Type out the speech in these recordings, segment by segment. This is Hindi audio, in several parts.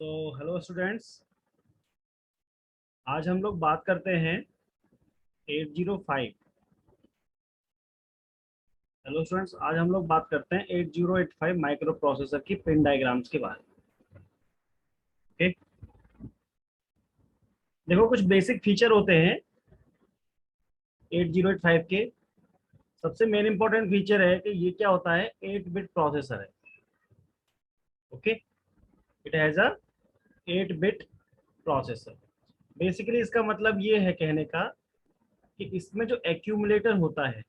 तो हेलो स्टूडेंट्स, आज हम लोग बात करते हैं 805। हेलो स्टूडेंट्स, आज हम लोग बात करते हैं 8085 माइक्रो प्रोसेसर की पिन डायग्राम्स के बारे में। ओके, देखो कुछ बेसिक फीचर होते हैं 8085 के। सबसे मेन इंपॉर्टेंट फीचर है कि ये क्या होता है, 8 बिट प्रोसेसर है। Okay, it has a 8 bit processor. Basically इसका मतलब ये है कहने का कि इसमें जो एक्यूमुलेटर होता है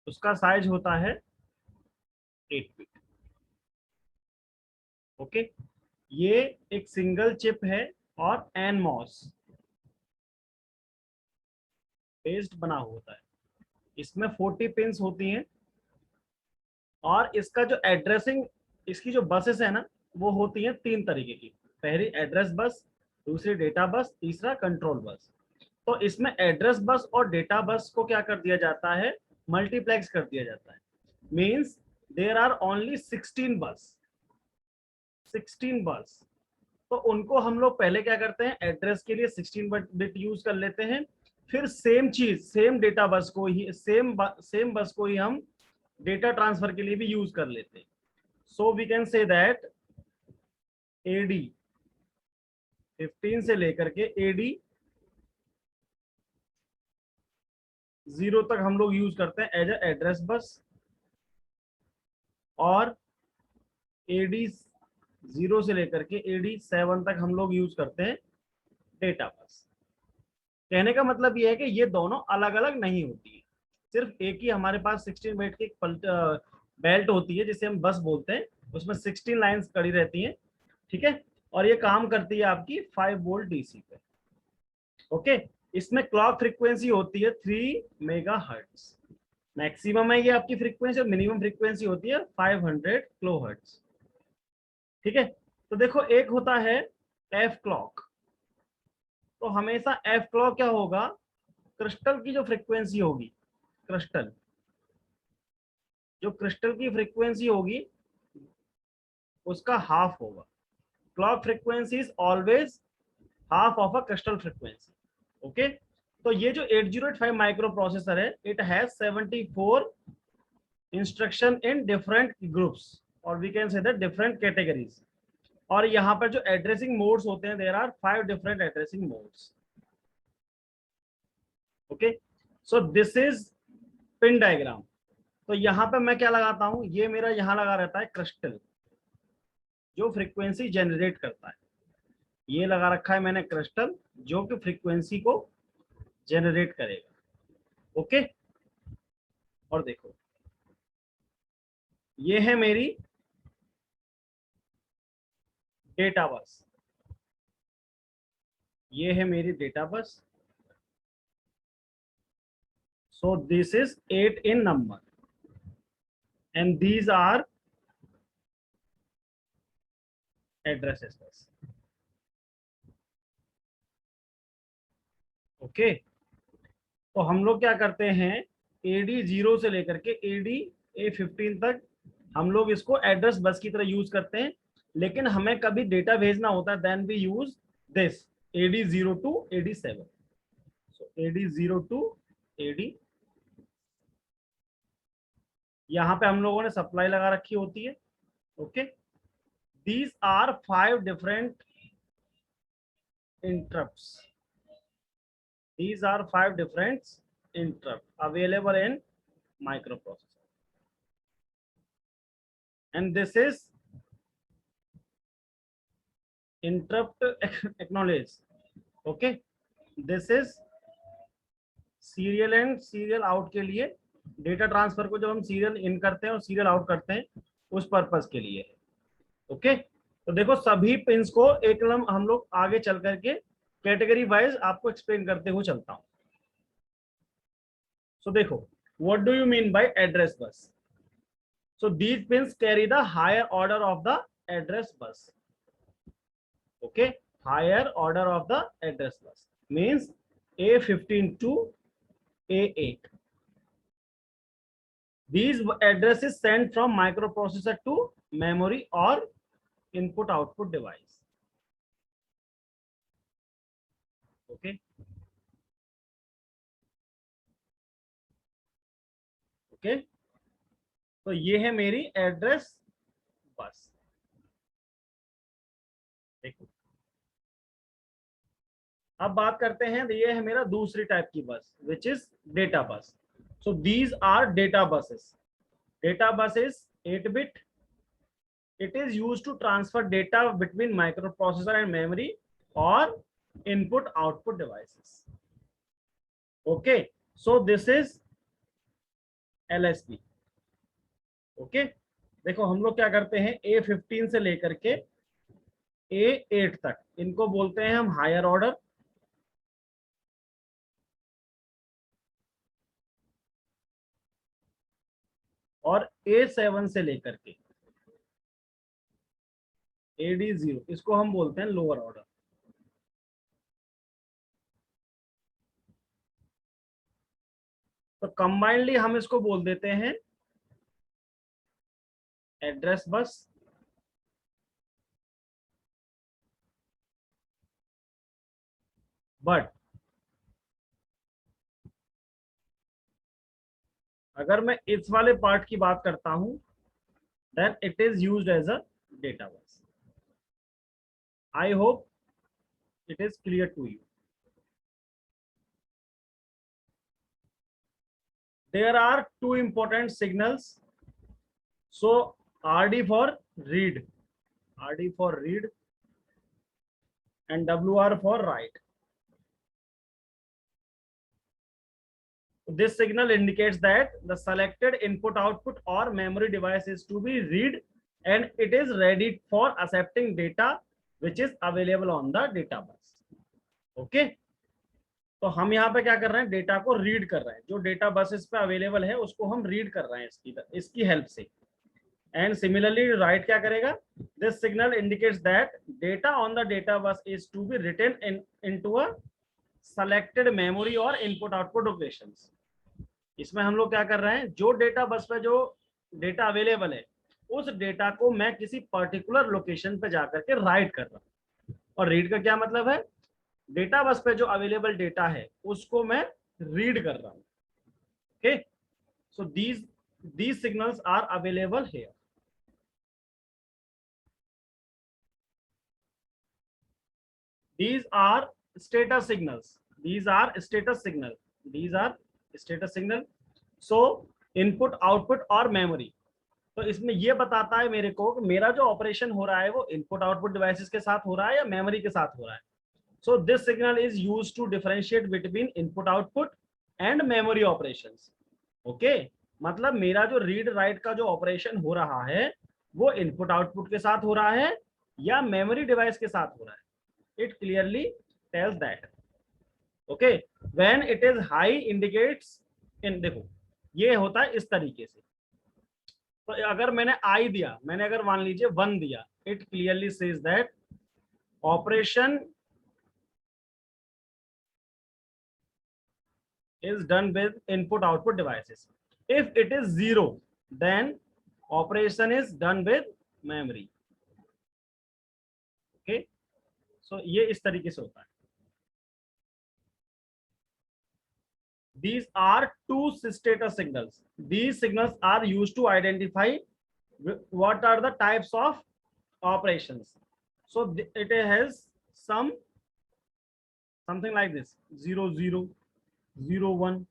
उसका साइज होता है 8 बिट। ओके, ये एक सिंगल चिप है और एनमॉस बेस्ड बना होता है। इसमें 40 पिंस होती हैं और इसका जो एड्रेसिंग, इसकी जो बसेस है ना, वो होती हैं तीन तरीके की। पहली एड्रेस बस, दूसरी डेटा बस, तीसरा कंट्रोल बस। तो इसमें एड्रेस बस और डेटा बस को क्या कर दिया जाता है, मल्टीप्लेक्स कर दिया जाता है। मीन्स देर आर ओनली 16 बस, 16 बस। तो उनको हम लोग पहले क्या करते हैं, एड्रेस के लिए 16 बिट यूज कर लेते हैं। फिर सेम चीज, सेम डेटा बस को ही, सेम बस को ही हम डेटा ट्रांसफर के लिए भी यूज कर लेते हैं। So we can say that AD 15 से लेकर के एडी 0 तक हम लोग यूज करते हैं एज ए एड्रेस बस, और एडी 0 से लेकर के एडी 7 तक हम लोग यूज करते हैं डेटा बस। कहने का मतलब ये है कि ये दोनों अलग अलग नहीं होती है, सिर्फ एक ही हमारे पास 16 बिट की बेल्ट होती है जिसे हम बस बोलते हैं। उसमें 16 लाइंस कड़ी रहती हैं, ठीक है। और ये काम करती है आपकी 5 वोल्ट डीसी पे। ओके, इसमें क्लॉक फ्रीक्वेंसी होती है 3 मेगा हर्ट्ज। मैक्सिमम है ये आपकी फ्रीक्वेंसी, और मिनिमम फ्रीक्वेंसी होती है 500 किलो हर्ट्ज। ठीक है, तो देखो एक होता है एफ क्लॉक। तो हमेशा एफ क्लॉक क्या होगा, क्रिस्टल की जो फ्रीक्वेंसी होगी, क्रिस्टल, जो क्रिस्टल की फ्रीक्वेंसी होगी उसका हाफ होगा। Clock frequency is always half of a crystal frequency. Okay, तो ये जो 8085 माइक्रो प्रोसेसर है, it has 74 instruction in different groups, और we can say that different categories. और यहाँ पर जो एड्रेसिंग मोड्स होते हैं, there are 5 different addressing modes. Okay, so this is pin diagram. तो यहाँ पे मैं क्या लगाता हूँ, ये मेरा यहाँ लगा रहता है क्रिस्टल जो फ्रीक्वेंसी जनरेट करता है। ये लगा रखा है मैंने क्रिस्टल जो कि फ्रीक्वेंसी को जनरेट करेगा। ओके, और देखो ये है मेरी डेटा बस, ये है मेरी data bus. So this is 8 in number and these are addresses bus. Okay, तो हम लोग क्या करते हैं, एडी 0 से लेकर के एडी A15 तक हम लोग इसको एड्रेस बस की तरह यूज करते हैं। लेकिन हमें कभी डेटा भेजना होता है, then we use this AD 0 to AD 7। So AD 0 to AD, यहाँ पे हम लोगों ने सप्लाई लगा रखी होती है। Okay, these are 5 different interrupts, these are 5 different interrupt available in microprocessor, and this is interrupt acknowledge. Okay, this is serial and serial out के लिए, डेटा ट्रांसफर को जब हम सीरियल इन करते हैं और सीरियल आउट करते हैं उस पर्पस के लिए। ओके, तो देखो सभी पिंस को एक हम लोग आगे चल करके कैटेगरी वाइज आपको एक्सप्लेन करते हुए चलता हूं। सो देखो, what do you mean by address bus. So these pins carry the higher order of the address bus. Okay, higher order of the address bus means A15 to A8. These addresses sent from microprocessor to memory or input output device. Okay okay, तो ये है मेरी एड्रेस बस। देखो अब बात करते हैं, ये है मेरा दूसरी टाइप की बस विच is data bus. So these are data buses. Data bus is 8 bit. It is used to transfer data between microprocessor and memory or input output devices. Okay, so this is LSB. Okay, देखो हम लोग क्या करते हैं, A15 से लेकर के A8 तक इनको बोलते हैं हम हायर ऑर्डर, और A7 से लेकर के AD0 इसको हम बोलते हैं लोअर ऑर्डर। तो कंबाइनली हम इसको बोल देते हैं एड्रेस बस, बट अगर मैं इस वाले पार्ट की बात करता हूं, then it is used as a data bus. I hope it is clear to you. There are two important signals. So RD for read, RD for read, and WR for write. This signal indicates that the selected input output or memory device is to be read and it is ready for accepting data which is available on the data bus. Okay, तो हम यहाँ पे क्या कर रहे हैं, डेटा को रीड कर रहे हैं, जो डेटा बसेस पे अवेलेबल है उसको हम रीड कर रहे हैं इसकी हेल्प से। एंड सिमिलरली राइट क्या करेगा, this signal indicates that data on the data bus is to be written into a selected memory और इनपुट आउटपुट लोकेशंस। इसमें हम लोग क्या कर रहे हैं, जो डेटा बस पे जो डेटा अवेलेबल है उस डेटा को मैं किसी पर्टिकुलर लोकेशन पे जाकर के राइट कर रहा हूँ। और रीड का क्या मतलब है, डेटा बस पे जो अवेलेबल डेटा है उसको मैं रीड कर रहा हूँ। Okay, so these signals are available here. These are status signals. These are status signal. These are status signal. So input output और मेमोरी, तो इसमें ये बताता है मेरे को कि मेरा जो ऑपरेशन हो रहा है वो इनपुट आउटपुट डिवाइसेस के साथ हो रहा है या मेमोरी के साथ हो रहा है। So this signal is used to differentiate between input output and memory operations. Okay, मतलब मेरा जो रीड राइट का जो ऑपरेशन हो रहा है वो इनपुट आउटपुट के साथ हो रहा है या मेमोरी डिवाइस के साथ हो रहा है। it clearly tells that. Okay, when it is high indicates in, देखो ये होता है इस तरीके से। तो अगर मैंने I दिया, मैंने अगर मान लीजिए 1 दिया, it clearly says that operation is done with input output devices. If it is 0, then operation is done with memory. Okay, so ये इस तरीके से होता है। These are two status signals. These signals are used to identify what are the types of operations. So it has something like this: 0 0 0 1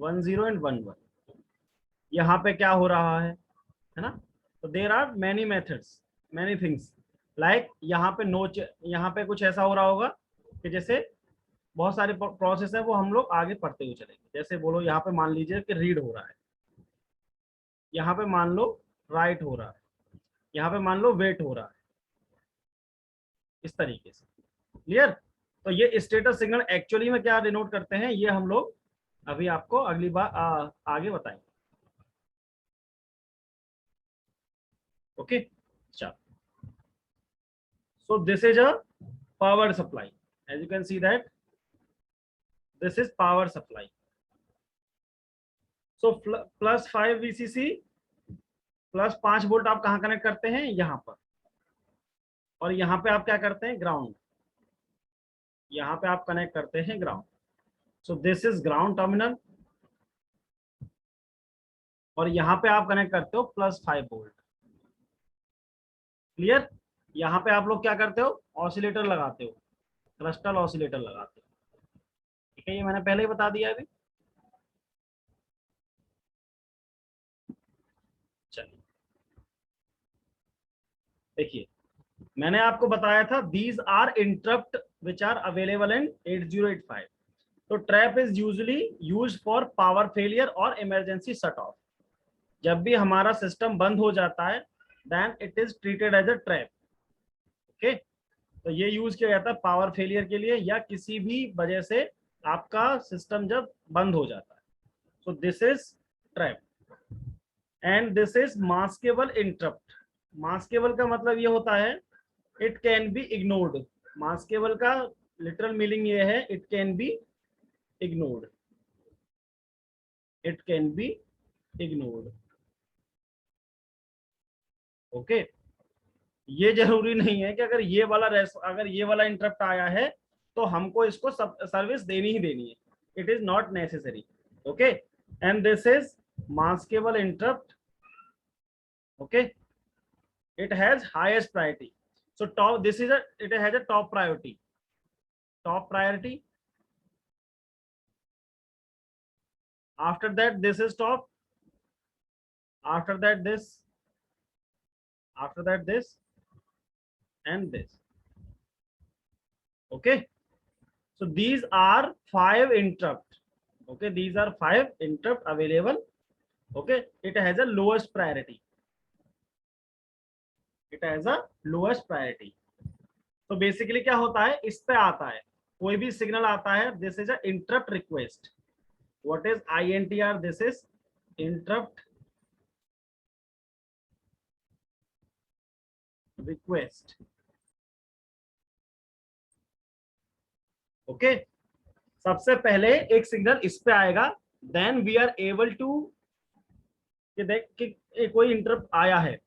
1 0 and 1 1. यहाँ पे क्या हो रहा है ना? तो there are many methods, many things. Like यहाँ पे नोच, यहाँ पे कुछ ऐसा हो रहा होगा कि जैसे बहुत सारे प्रोसेस है वो हम लोग आगे पढ़ते हुए चलेंगे। जैसे बोलो यहाँ पे मान लीजिए कि रीड हो रहा है, यहाँ पे मान लो राइट हो रहा है, यहाँ पे मान लो वेट हो रहा है, इस तरीके से। क्लियर? तो ये स्टेटस सिग्नल एक्चुअली में क्या डिनोट करते हैं ये हम लोग अभी आपको अगली बार आगे बताएंगे। ओके, चलो। So this is a power supply. As you can see that this is power supply. So +5 VCC, +5 volt आप कहां कनेक्ट करते हैं, यहां पर। और यहाँ पे आप क्या करते हैं, ग्राउंड, यहाँ पे आप कनेक्ट करते हैं ground. So this is ground terminal, और यहाँ पे आप कनेक्ट करते हो +5 वोल्ट। क्लियर? यहाँ पे आप लोग क्या करते हो, ऑसिलेटर लगाते हो, क्रिस्टल ऑसिलेटर लगाते हो। ठीक है, ये मैंने पहले ही बता दिया अभी। चलिए देखिए, मैंने आपको बताया था these are interrupt which are available in 8085। तो trap is usually use for power failure और इमरजेंसी शट ऑफ। जब भी हमारा सिस्टम बंद हो जाता है then it is treated as a trap. Okay, तो ये यूज किया जाता है पावर फेलियर के लिए या किसी भी वजह से आपका सिस्टम जब बंद हो जाता है। So this is trap and this is maskable interrupt. Maskable का मतलब ये होता है it can be ignored. Maskable का लिटरल मीनिंग ये है it can be ignored, it can be ignored. Okay, ये जरूरी नहीं है कि अगर ये वाला इंटरप्ट आया है तो हमको इसको सर्विस देनी ही देनी है, it is not necessary. Okay, and this is maskable interrupt. Okay, it has highest priority. So top, this is a, it has a top priority, top priority. After that this is top, after that this, after that this, and this. Okay, so these are 5 interrupt. Okay, these are 5 interrupt available. Okay, it has a lowest priority, it has a lowest priority. तो बेसिकली क्या होता है, इस पे आता है कोई भी सिग्नल आता है, this is a interrupt request. What is INTR? This is interrupt request. Okay, सबसे पहले एक सिग्नल इस पे आएगा, then we are able to कि देख कि कोई इंटरप्ट आया है।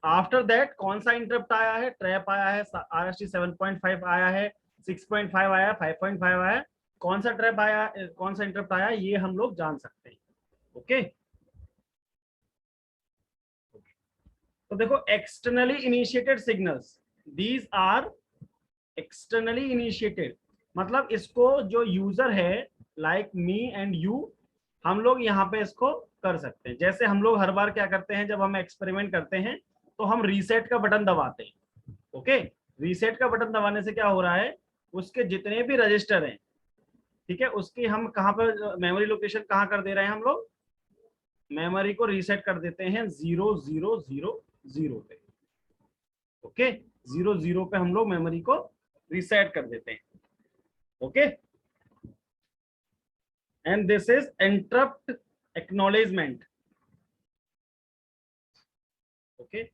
आफ्टर दैट कौन सा इंटरप्ट आया है, ट्रैप आया है, RST 7.5 आया है, 6.5 आया है, 5.5 आया है, कौन सा ट्रैप आया, कौन सा इंटरप्ट आया, ये हम लोग जान सकते हैं। ओके, तो देखो externally initiated signals, these are externally initiated, मतलब इसको जो यूजर है लाइक मी एंड यू, हम लोग यहाँ पे इसको कर सकते हैं। जैसे हम लोग हर बार क्या करते हैं, जब हम एक्सपेरिमेंट करते हैं तो हम रीसेट का बटन दबाते हैं। ओके, रीसेट का बटन दबाने से क्या हो रहा है, उसके जितने भी रजिस्टर हैं, ठीक है, उसकी हम कहाँ पर मेमोरी लोकेशन कहाँ कर दे रहे हैं, हम लोग मेमोरी को रीसेट कर देते हैं 0000 पे। ओके, 00 पे हम लोग मेमोरी को रीसेट कर देते हैं। Okay, and this is interrupt acknowledgement. Okay,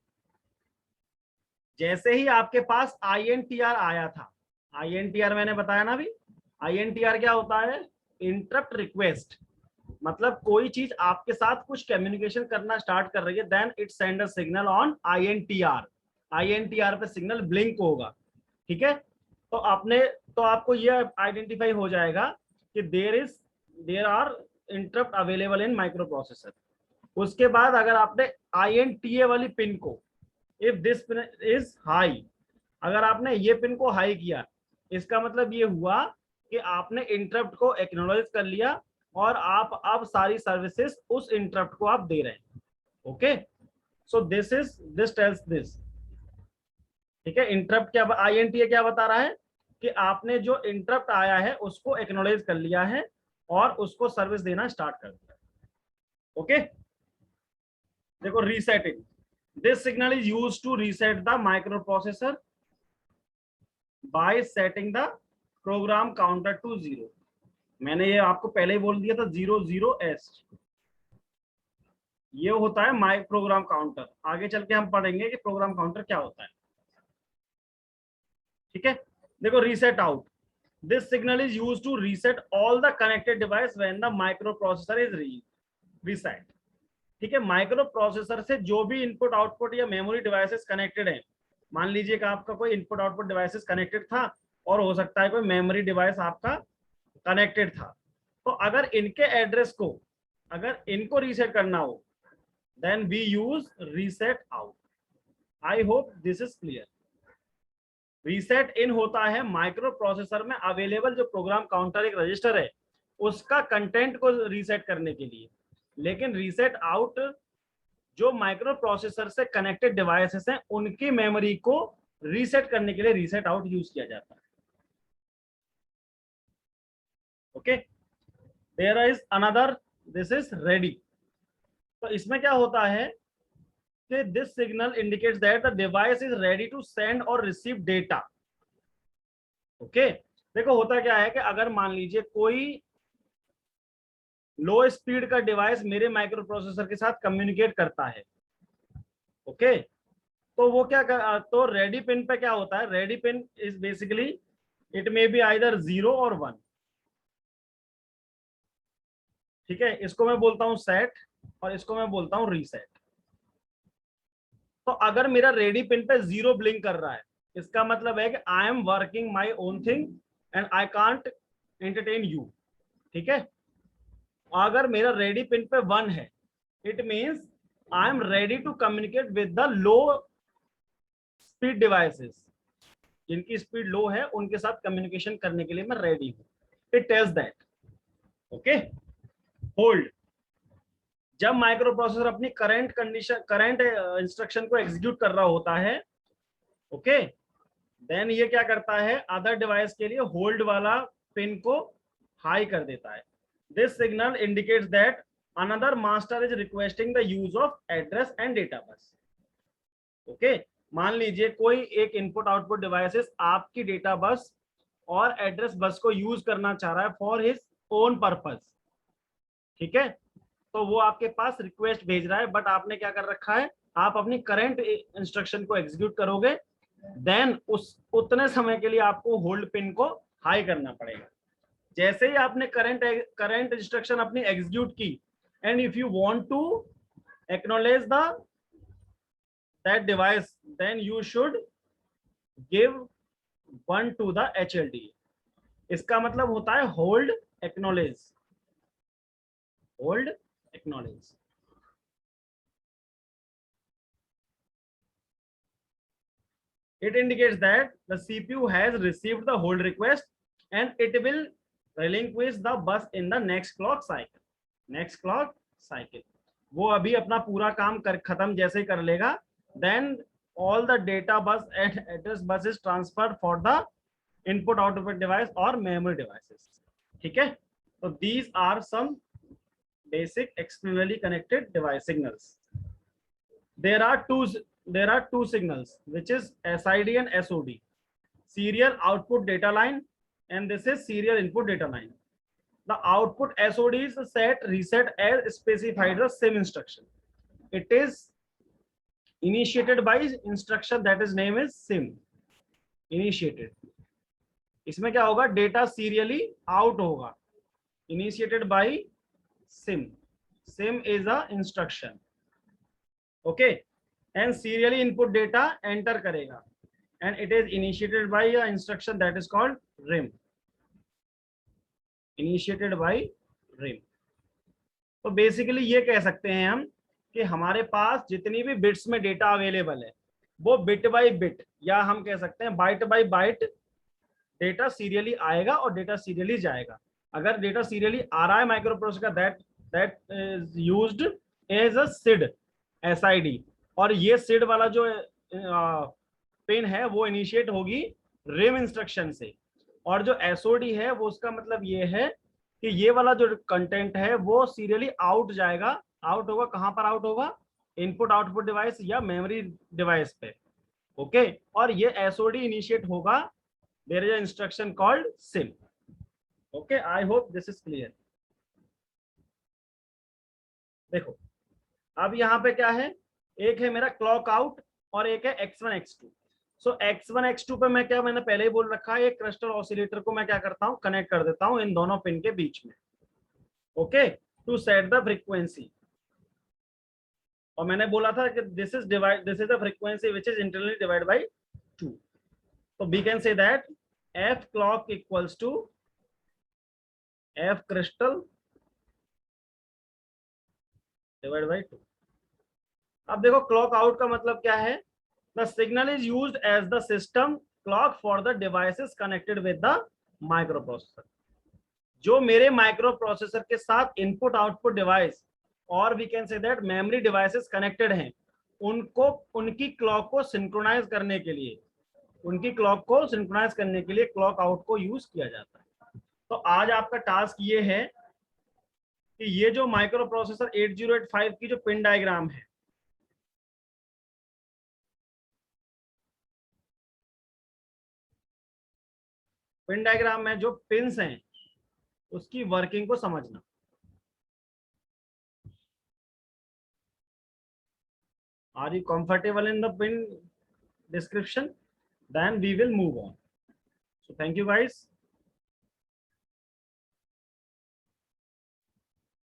जैसे ही आपके पास INTR आया था, INTR मैंने बताया ना अभी, INTR क्या होता है, इंटरप्ट रिक्वेस्ट। मतलब कोई चीज आपके साथ कुछ कम्युनिकेशन करना स्टार्ट कर रही है, then it send a signal on INTR। INTR पे सिग्नल ब्लिंक होगा। ठीक है, तो आपको ये आइडेंटिफाई हो जाएगा कि there are interrupt available in microprocessor. उसके बाद अगर आपने INTA वाली पिन को, if this pin is high, अगर आपने ये पिन को हाई किया, इसका मतलब ये हुआ कि आपने इंटरप्ट को एक्नॉलेज कर लिया और आप अब सारी सर्विसेज उस इंटरप्ट को आप दे रहे हैं। Okay, so this tells this. ठीक है, इंटरप्ट क्या, INTA क्या बता रहा है कि आपने जो इंटरप्ट आया है उसको एक्नॉलेज कर लिया है और उसको सर्विस देना स्टार्ट कर दिया। ओके, देखो resetting, this signal is used to reset the microprocessor by setting the program counter to 0। मैंने ये आपको पहले ही बोल दिया था, 00S ये होता है माई प्रोग्राम काउंटर। आगे चल के हम पढ़ेंगे कि प्रोग्राम काउंटर क्या होता है। ठीक है, देखो reset out, this signal is used to reset all the connected device when the microprocessor is reset. ठीक है, माइक्रो प्रोसेसर से जो भी इनपुट आउटपुट या मेमोरी डिवाइसेस कनेक्टेड हैं, मान लीजिए कि आपका कोई इनपुट आउटपुट डिवाइसेस कनेक्टेड था और हो सकता है कोई मेमोरी डिवाइस आपका कनेक्टेड था, तो अगर इनके एड्रेस को, अगर इनको रीसेट करना हो, then we use reset out. I hope this is clear. Reset in होता है माइक्रो प्रोसेसर में अवेलेबल जो प्रोग्राम काउंटर एक रजिस्टर है उसका कंटेंट को रीसेट करने के लिए, लेकिन रीसेट आउट जो माइक्रो प्रोसेसर से कनेक्टेड डिवाइसेस हैं उनकी मेमोरी को रीसेट करने के लिए रीसेट आउट यूज किया जाता है। Okay, there is another, this is ready. तो इसमें क्या होता है कि this signal indicates that the device is ready to send और रिसीव डेटा। ओके, देखो होता क्या है कि अगर मान लीजिए कोई लो स्पीड का डिवाइस मेरे माइक्रो प्रोसेसर के साथ कम्युनिकेट करता है, ओके, तो वो क्या तो रेडी पिन पे क्या होता है, ready pin is basically it may be either 0 और 1। ठीक है, इसको मैं बोलता हूं सेट और इसको मैं बोलता हूं रीसेट। तो अगर मेरा रेडी पिन पे 0 ब्लिंक कर रहा है, इसका मतलब है कि I am working my own thing and I can't entertain you. ठीक है, अगर मेरा रेडी पिन पे 1 है, it means I am ready to communicate with the low speed devices, जिनकी स्पीड लो है उनके साथ कम्युनिकेशन करने के लिए मैं रेडी हूं। It tells that. Okay, hold, जब माइक्रो प्रोसेसर अपनी करंट इंस्ट्रक्शन को एग्जीक्यूट कर रहा होता है, ओके, देन ये क्या करता है, अदर डिवाइस के लिए होल्ड वाला पिन को हाई कर देता है। This signal indicates that another master is requesting the use of address and data bus. Okay, मान लीजिए कोई एक इनपुट आउटपुट डिवाइसेस आपकी डेटा बस और एड्रेस बस को यूज करना चाह रहा है फॉर हिज ओन पर्पस। ठीक है, तो वो आपके पास रिक्वेस्ट भेज रहा है, बट आपने क्या कर रखा है, आप अपनी करंट इंस्ट्रक्शन को एग्जीक्यूट करोगे, देन उस उतने समय के लिए आपको होल्ड पिन को हाई करना पड़ेगा। जैसे ही आपने करंट इंस्ट्रक्शन अपनी एग्जीक्यूट की, and if you want to acknowledge the that device, then you should give 1 to the HLD। इसका मतलब होता है hold acknowledge, hold acknowledge. It indicates that the CPU has received the hold request and it will relinquish the bus in the next clock cycle. Next clock cycle, वो अभी अपना पूरा काम खत्म जैसे ही कर लेगा, then all the data bus and address bus is transferred for the input output device or memory devices. ठीक है, तो these are some basic externally connected device signals. There are two signals, which is SID and SOD, serial output data line, and this is serial input data line. The output SOD is set reset as specified the SIM instruction. It is initiated by instruction that is name is SIM initiated. इसमें क्या होगा, डेटा सीरियली आउट होगा, initiated by SIM. SIM is a instruction. Okay, and serially input data enter करेगा, and it is initiated by a instruction that is called RIM. Initiated by RIM. तो बेसिकली ये कह सकते हैं हम कि हमारे पास जितनी भी बिट्स में डेटा अवेलेबल है वो बिट बाय बिट, या हम कह सकते हैं byte by byte data serially आएगा और डेटा सीरियली जाएगा। अगर डेटा सीरियली आ रहा है माइक्रो प्रोसेसर का, that is used as a SID, SID, और ये SID वाला जो पिन है वो इनिशिएट होगी RIM इंस्ट्रक्शन से, और जो SOD है वो उसका मतलब ये है कि ये वाला जो कंटेंट है वो सीरियली आउट जाएगा। आउट होगा कहां पर, आउट होगा इनपुट आउटपुट डिवाइस या मेमोरी डिवाइस पे। ओके, और ये SOD इनिशिएट होगा, there is a instruction called SIM। Okay, I hope this is clear. देखो अब यहाँ पे क्या है, एक है मेरा क्लॉक आउट और एक है X1 X2। सो X1 X2 पे मैं क्या, मैंने पहले ही बोल रखा है, एक क्रिस्टल ऑसिलेटर को मैं क्या करता हूँ, कनेक्ट कर देता हूँ इन दोनों पिन के बीच में। Okay, to set the frequency, और मैंने बोला था कि this is the frequency which is internally divided by 2. So we can say that f clock equals to f crystal divided by 2. अब देखो क्लॉक आउट का मतलब क्या है? The signal is used as the system clock for the devices connected with the microprocessor. जो मेरे माइक्रो प्रोसेसर के साथ इनपुट आउटपुट डिवाइस और we can say that memory devices connected हैं, उनको उनकी क्लॉक को सिंक्रोनाइज करने के लिए क्लॉक आउट को यूज किया जाता है. तो आज आपका टास्क ये है कि ये जो माइक्रो प्रोसेसर 8085 की जो पिन डायग्राम है, पिन डायग्राम में जो पिन्स हैं उसकी वर्किंग को समझना. Are you comfortable in the pin description? Then we will move on. So thank you guys.